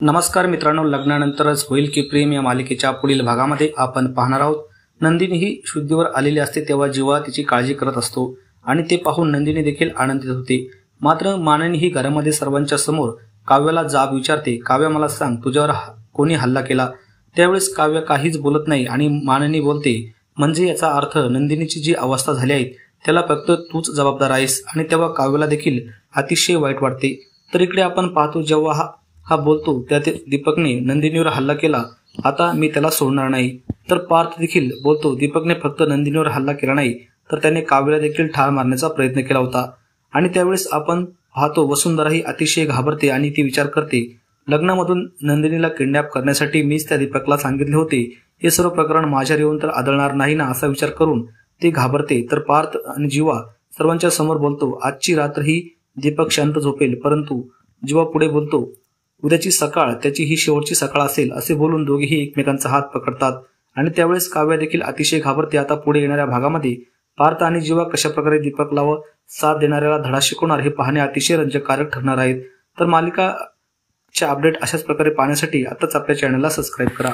नमस्कार मित्रांनो, लग्नानंतरच होईल की प्रेम या मालिकेच्या पुढील भागामध्ये आपण पाहणार आहोत. नंदिनी ही शुद्धीवर आलेली असते तेव्हा जीवा तिची काळजी करत असतो आणि ते पाहून नंदिनी देखील आनंदित होते. मात्र माननी ही घरामध्ये सर्वांच्या समोर काव्याला जाब विचारते. काव्या, मला सांग, तुझ्यावर कोणी हल्ला केला? त्यावेळेस काव्य काहीच बोलत नाही आणि माननी बोलते, म्हणजे याचा अर्थ नंदिनीची जी अवस्था झाली आहे त्याला फक्त तूच जबाबदार आहेस. आणि तेव्हा काव्याला देखील अतिशय वाईट वाटते. तर इकडे आपण पाहतो जेव्हा हा बोलतो त्या दीपकने नंदिनीवर हल्ला केला, आता मी त्याला सोडणार नाही. तर पार्थ देखील बोलतो, दीपकने फक्त नंदिनीवर हल्ला केला नाही तर त्याने काव्याला देखील ठार मारण्याचा प्रयत्न केला होता. आणि त्यावेळेस आपण पाहतो वसुंधरा ही अतिशय घाबरते आणि ती विचार करते, लग्नामधून नंदिनीला किडनॅप करण्यासाठी मीच त्या दीपकला सांगितले होते. हे सर्व प्रकरण माझ्यावर येऊन तर आदळणार नाही ना, असा विचार करून ती घाबरते. तर पार्थ आणि जीवा सर्वांच्या समोर बोलतो, आजची रात्र ही दीपक शांत झोपेल. परंतु जीवा पुढे बोलतो, उद्याची सकाळ त्याची ही शेवटची सकाळ असेल. असे बोलून दोघेही एकमेकांचा हात पकडतात आणि त्यावेळेस काव्या देखील अतिशय घाबरते. आता पुढे येणाऱ्या भागामध्ये पार्थ आणि जीवा कशा प्रकारे दीपकला व साथ देणाऱ्याला धडा शिकवणार हे पाहणे अतिशय रंजककारक ठरणार आहेत. तर मालिकाच्या अपडेट अशाच प्रकारे पाहण्यासाठी आताच आपल्या चॅनलला सबस्क्राईब करा.